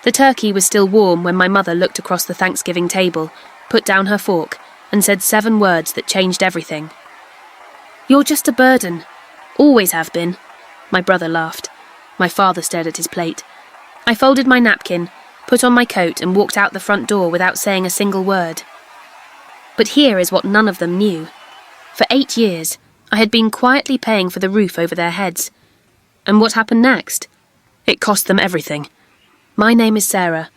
The turkey was still warm when my mother looked across the Thanksgiving table, put down her fork, and said 7 words that changed everything. "You're just a burden. Always have been." My brother laughed. My father stared at his plate. I folded my napkin, put on my coat, and walked out the front door without saying a single word. But here is what none of them knew. For 8 years, I had been quietly paying for the roof over their heads. And what happened next? It cost them everything. My name is Sarah.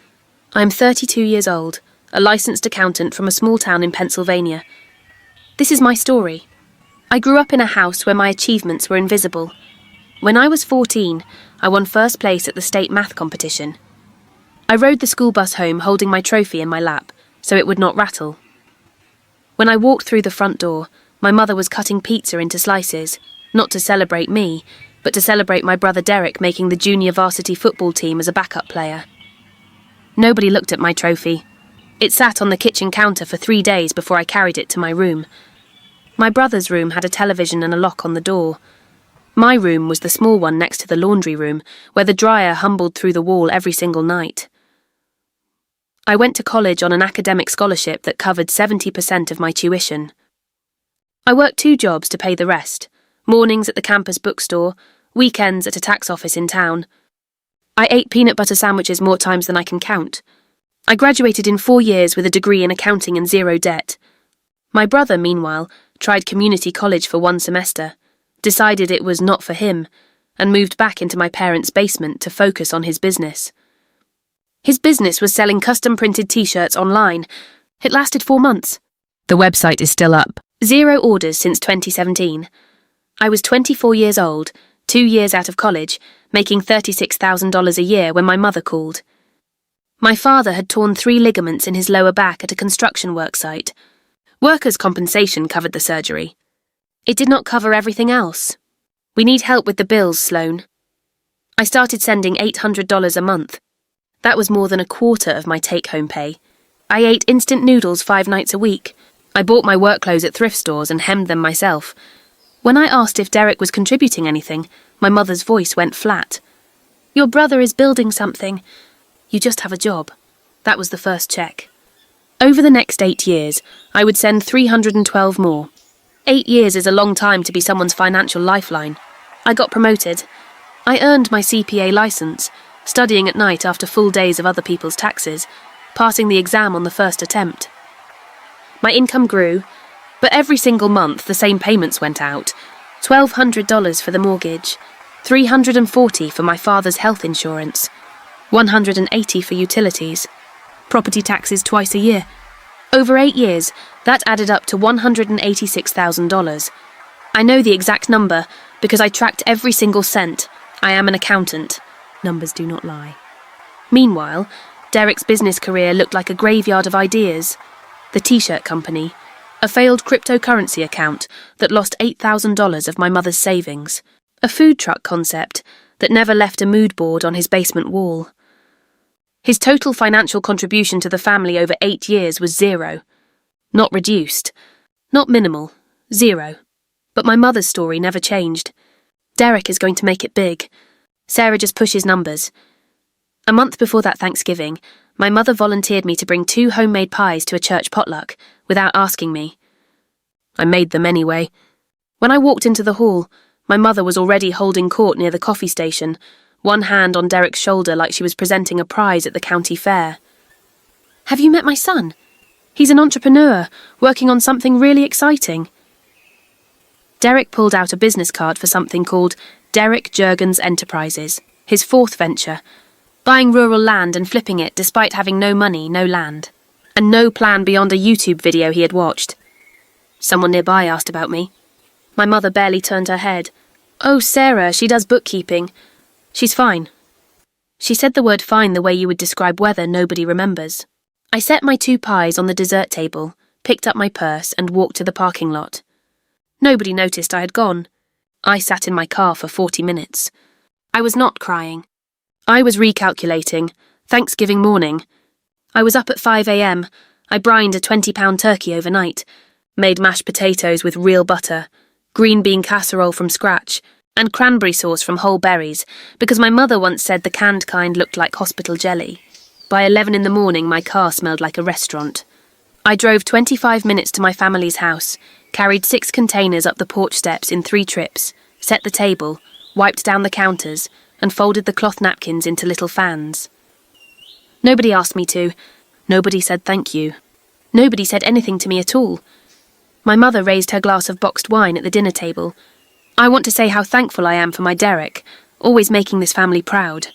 I am 32 years old, a licensed accountant from a small town in Pennsylvania. This is my story. I grew up in a house where my achievements were invisible. When I was 14, I won first place at the state math competition. I rode the school bus home holding my trophy in my lap, so it would not rattle. When I walked through the front door, my mother was cutting pizza into slices, not to celebrate me, but to celebrate my brother Derek making the junior varsity football team as a backup player. Nobody looked at my trophy. It sat on the kitchen counter for 3 days before I carried it to my room. My brother's room had a television and a lock on the door. My room was the small one next to the laundry room, where the dryer humbled through the wall every single night. I went to college on an academic scholarship that covered 70% of my tuition. I worked 2 jobs to pay the rest, mornings at the campus bookstore, weekends at a tax office in town. I ate peanut butter sandwiches more times than I can count. I graduated in 4 years with a degree in accounting and 0 debt. My brother, meanwhile, tried community college for 1 semester, decided it was not for him, and moved back into my parents' basement to focus on his business. His business was selling custom-printed t-shirts online. It lasted 4 months. The website is still up. 0 orders since 2017. I was 24 years old, 2 years out of college, making $36,000 a year when my mother called. My father had torn 3 ligaments in his lower back at a construction work site. Workers' compensation covered the surgery. It did not cover everything else. "We need help with the bills, Sloan." I started sending $800 a month. That was more than a quarter of my take-home pay. I ate instant noodles 5 nights a week. I bought my work clothes at thrift stores and hemmed them myself. When I asked if Derek was contributing anything, my mother's voice went flat. "Your brother is building something. You just have a job." That was the first check. Over the next 8 years, I would send 312 more. 8 years is a long time to be someone's financial lifeline. I got promoted. I earned my CPA license, studying at night after full days of other people's taxes, passing the exam on the first attempt. My income grew, but every single month the same payments went out. $1,200 for the mortgage, $340 for my father's health insurance, $180 for utilities, property taxes twice a year. Over 8 years, that added up to $186,000. I know the exact number because I tracked every single cent. I am an accountant. Numbers do not lie. Meanwhile, Derek's business career looked like a graveyard of ideas. The t-shirt company, a failed cryptocurrency account that lost $8,000 of my mother's savings, a food truck concept that never left a mood board on his basement wall. His total financial contribution to the family over 8 years was 0. Not reduced, not minimal, 0. But my mother's story never changed. Derek is going to make it big. Sarah just pushes numbers. A month before that Thanksgiving, my mother volunteered me to bring 2 homemade pies to a church potluck, without asking me. I made them anyway. When I walked into the hall, my mother was already holding court near the coffee station, one hand on Derek's shoulder like she was presenting a prize at the county fair. "Have you met my son? He's an entrepreneur, working on something really exciting." Derek pulled out a business card for something called Derek Juergens Enterprises, his 4th venture, buying rural land and flipping it despite having no money, no land, and no plan beyond a YouTube video he had watched. Someone nearby asked about me. My mother barely turned her head. "Oh, Sarah, she does bookkeeping. She's fine." She said the word fine the way you would describe weather nobody remembers. I set my 2 pies on the dessert table, picked up my purse and walked to the parking lot. Nobody noticed I had gone. I sat in my car for 40 minutes. I was not crying. I was recalculating. Thanksgiving morning. I was up at 5 a.m. I brined a 20-pound turkey overnight, made mashed potatoes with real butter, green bean casserole from scratch, and cranberry sauce from whole berries, because my mother once said the canned kind looked like hospital jelly. By 11 in the morning, my car smelled like a restaurant. I drove 25 minutes to my family's house, carried 6 containers up the porch steps in 3 trips, set the table, wiped down the counters, and folded the cloth napkins into little fans. Nobody asked me to. Nobody said thank you. Nobody said anything to me at all. My mother raised her glass of boxed wine at the dinner table. I want to say how thankful I am for my Derek, always making this family proud.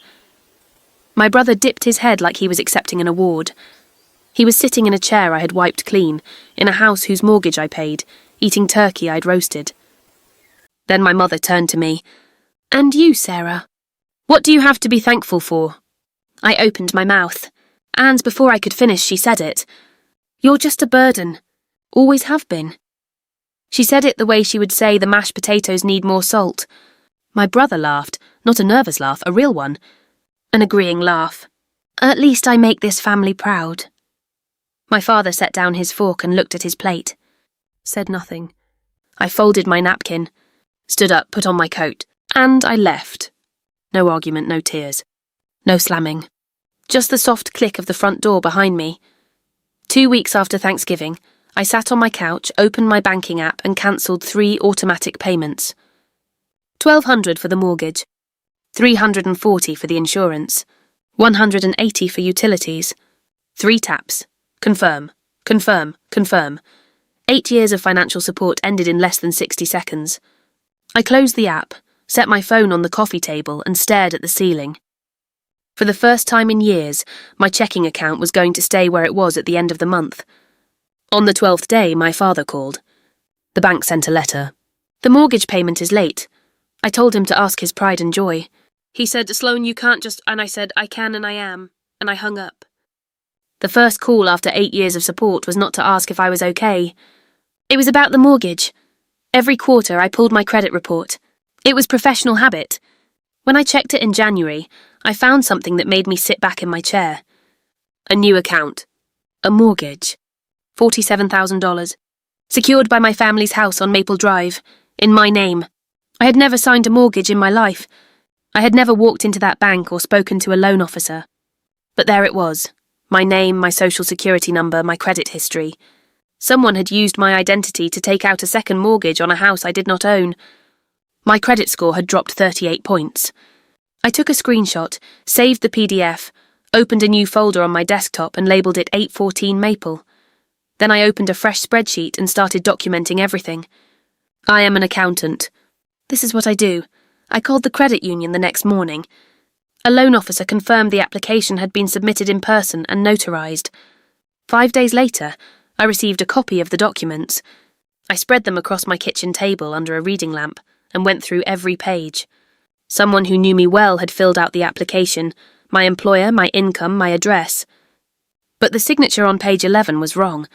My brother dipped his head like he was accepting an award. He was sitting in a chair I had wiped clean, in a house whose mortgage I paid, eating turkey I'd roasted. Then my mother turned to me. "And you, Sarah? What do you have to be thankful for?" I opened my mouth, and before I could finish, she said it. "You're just a burden. Always have been." She said it the way she would say the mashed potatoes need more salt. My brother laughed, not a nervous laugh, a real one. An agreeing laugh. "At least I make this family proud." My father set down his fork and looked at his plate. Said nothing. I folded my napkin, stood up, put on my coat, and I left. No argument, no tears. No slamming. Just the soft click of the front door behind me. 2 weeks after Thanksgiving, I sat on my couch, opened my banking app and cancelled 3 automatic payments. $1,200 for the mortgage, $340 for the insurance, $180 for utilities, 3 taps. Confirm, confirm, confirm. 8 years of financial support ended in less than 60 seconds. I closed the app, set my phone on the coffee table and stared at the ceiling. For the first time in years, my checking account was going to stay where it was at the end of the month. On the 12th day, my father called. The bank sent a letter. "The mortgage payment is late." I told him to ask his pride and joy. He said, "Sloane, you can't just..." And I said, "I can and I am." And I hung up. The first call after 8 years of support was not to ask if I was okay. It was about the mortgage. Every quarter I pulled my credit report. It was professional habit. When I checked it in January, I found something that made me sit back in my chair. A new account. A mortgage. $47,000. Secured by my family's house on Maple Drive. In my name. I had never signed a mortgage in my life. I had never walked into that bank or spoken to a loan officer. But there it was. My name, my social security number, my credit history. Someone had used my identity to take out a second mortgage on a house I did not own. My credit score had dropped 38 points. I took a screenshot, saved the PDF, opened a new folder on my desktop and labelled it 814 Maple. Then I opened a fresh spreadsheet and started documenting everything. I am an accountant. This is what I do. I called the credit union the next morning. A loan officer confirmed the application had been submitted in person and notarized. 5 days later, I received a copy of the documents. I spread them across my kitchen table under a reading lamp and went through every page. Someone who knew me well had filled out the application, my employer, my income, my address. But the signature on page 11 was wrong.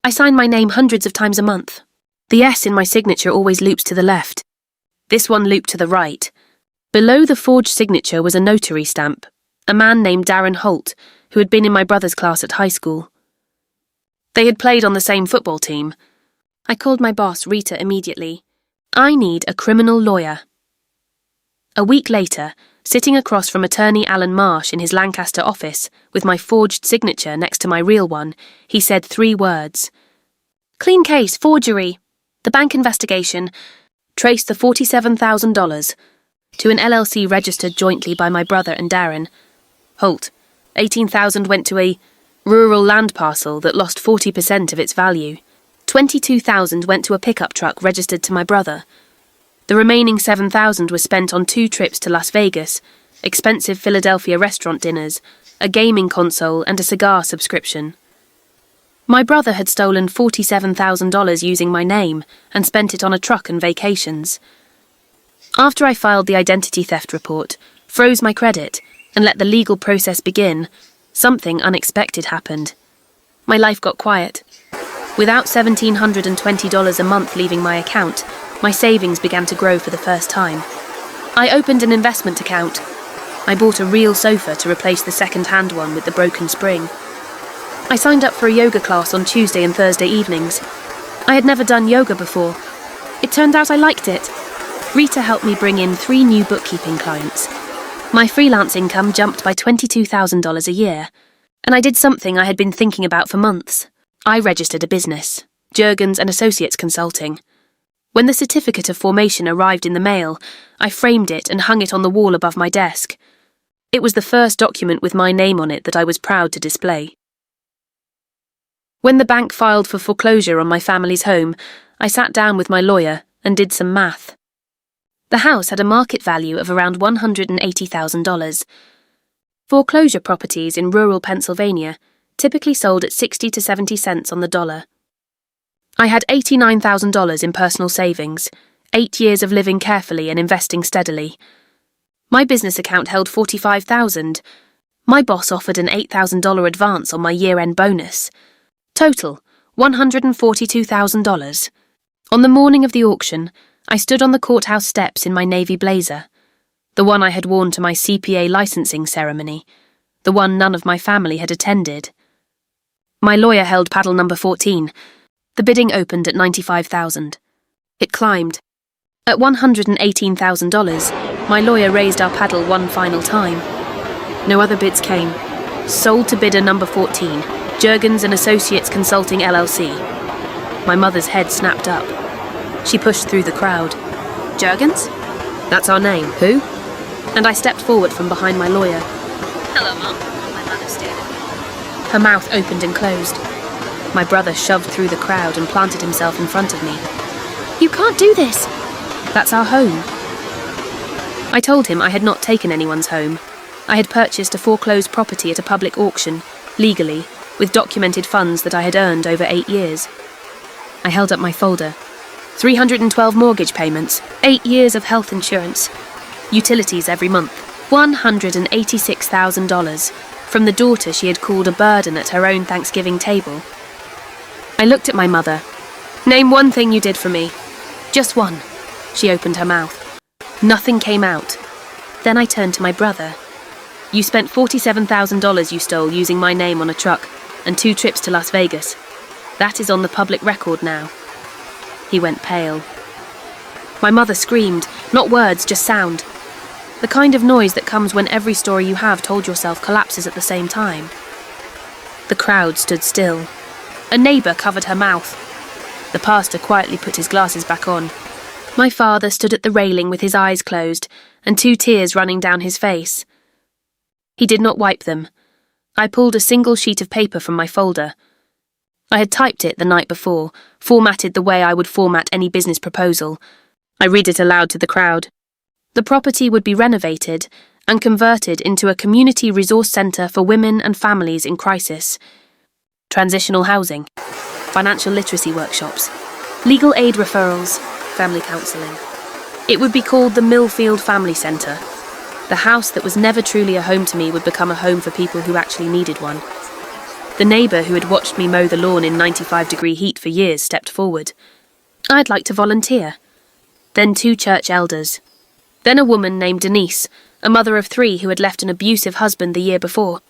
I sign my name hundreds of times a month. The S in my signature always loops to the left. This one looped to the right. Below the forged signature was a notary stamp, a man named Darren Holt, who had been in my brother's class at high school. They had played on the same football team. I called my boss, Rita, immediately. "I need a criminal lawyer." A week later, sitting across from attorney Alan Marsh in his Lancaster office, with my forged signature next to my real one, he said 3 words. "Clean case, forgery. The bank investigation traced the $47,000 to an LLC registered jointly by my brother and Darren. Holt, 18,000 went to a rural land parcel that lost 40% of its value. 22,000 went to a pickup truck registered to my brother. The remaining 7,000 was spent on 2 trips to Las Vegas, expensive Philadelphia restaurant dinners, a gaming console and a cigar subscription. My brother had stolen $47,000 using my name and spent it on a truck and vacations. After I filed the identity theft report, froze my credit, and let the legal process begin, something unexpected happened. My life got quiet. Without $1,720 a month leaving my account, my savings began to grow for the first time. I opened an investment account. I bought a real sofa to replace the second-hand one with the broken spring. I signed up for a yoga class on Tuesday and Thursday evenings. I had never done yoga before. It turned out I liked it. Rita helped me bring in 3 new bookkeeping clients. My freelance income jumped by $22,000 a year. And I did something I had been thinking about for months. I registered a business, Juergens and Associates Consulting. When the certificate of formation arrived in the mail, I framed it and hung it on the wall above my desk. It was the first document with my name on it that I was proud to display. When the bank filed for foreclosure on my family's home, I sat down with my lawyer and did some math. The house had a market value of around $180,000. Foreclosure properties in rural Pennsylvania typically sold at 60 to 70 cents on the dollar. I had $89,000 in personal savings, 8 years of living carefully and investing steadily. My business account held $45,000. My boss offered an $8,000 advance on my year-end bonus. Total, $142,000. On the morning of the auction, I stood on the courthouse steps in my navy blazer, the one I had worn to my CPA licensing ceremony, the one none of my family had attended. My lawyer held paddle number 14. The bidding opened at $95,000. It climbed. At $118,000, my lawyer raised our paddle one final time. No other bids came. Sold to bidder number 14, Juergens and Associates Consulting LLC. My mother's head snapped up. She pushed through the crowd. Juergens? That's our name. Who? And I stepped forward from behind my lawyer. Hello, Mom. My mother stared at me. Her mouth opened and closed. My brother shoved through the crowd and planted himself in front of me. You can't do this! That's our home. I told him I had not taken anyone's home. I had purchased a foreclosed property at a public auction, legally, with documented funds that I had earned over 8 years. I held up my folder. 312 mortgage payments, 8 years of health insurance, utilities every month, $186,000 from the daughter she had called a burden at her own Thanksgiving table. I looked at my mother. Name one thing you did for me. Just one. She opened her mouth. Nothing came out. Then I turned to my brother. You spent $47,000 you stole using my name on a truck and 2 trips to Las Vegas. That is on the public record now. He went pale. My mother screamed, not words, just sound. The kind of noise that comes when every story you have told yourself collapses at the same time. The crowd stood still. A neighbour covered her mouth. The pastor quietly put his glasses back on. My father stood at the railing with his eyes closed and 2 tears running down his face. He did not wipe them. I pulled a single sheet of paper from my folder. I had typed it the night before, formatted the way I would format any business proposal. I read it aloud to the crowd. The property would be renovated and converted into a community resource centre for women and families in crisis. Transitional housing, financial literacy workshops, legal aid referrals, family counselling. It would be called the Millfield Family Centre. The house that was never truly a home to me would become a home for people who actually needed one. The neighbour who had watched me mow the lawn in 95-degree heat for years stepped forward. I'd like to volunteer. Then 2 church elders. Then a woman named Denise, a mother of 3 who had left an abusive husband the year before.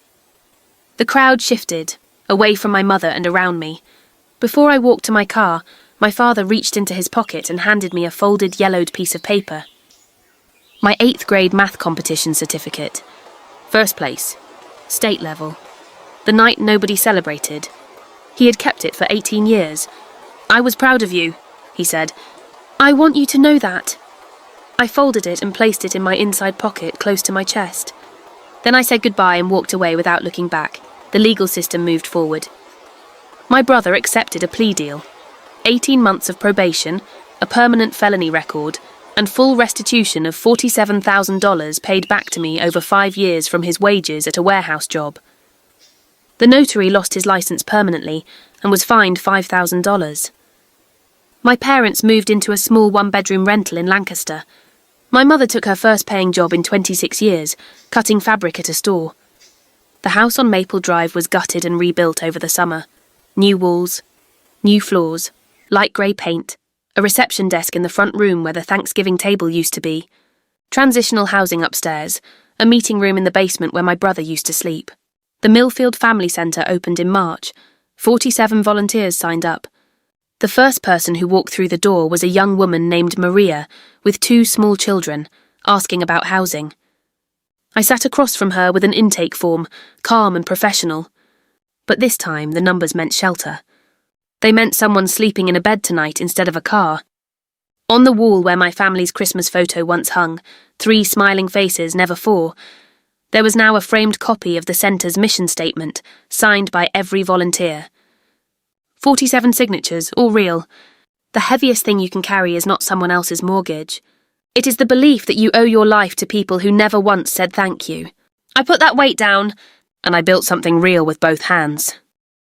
The crowd shifted, away from my mother and around me. Before I walked to my car, my father reached into his pocket and handed me a folded, yellowed piece of paper. My 8th grade math competition certificate. First place. State level. The night nobody celebrated. He had kept it for 18 years. I was proud of you, he said. I want you to know that. I folded it and placed it in my inside pocket close to my chest. Then I said goodbye and walked away without looking back. The legal system moved forward. My brother accepted a plea deal. 18 months of probation, a permanent felony record, and full restitution of $47,000 paid back to me over 5 years from his wages at a warehouse job. The notary lost his license permanently and was fined $5,000. My parents moved into a small 1-bedroom rental in Lancaster. My mother took her first paying job in 26 years, cutting fabric at a store. The house on Maple Drive was gutted and rebuilt over the summer. New walls, new floors, light grey paint, a reception desk in the front room where the Thanksgiving table used to be, transitional housing upstairs, a meeting room in the basement where my brother used to sleep. The Millfield Family Centre opened in March. 47 volunteers signed up. The first person who walked through the door was a young woman named Maria, with 2 small children, asking about housing. I sat across from her with an intake form, calm and professional. But this time, the numbers meant shelter. They meant someone sleeping in a bed tonight instead of a car. On the wall where my family's Christmas photo once hung, 3 smiling faces, never 4, there was now a framed copy of the centre's mission statement, signed by every volunteer. 47 signatures, all real. The heaviest thing you can carry is not someone else's mortgage. It is the belief that you owe your life to people who never once said thank you. I put that weight down, and I built something real with both hands.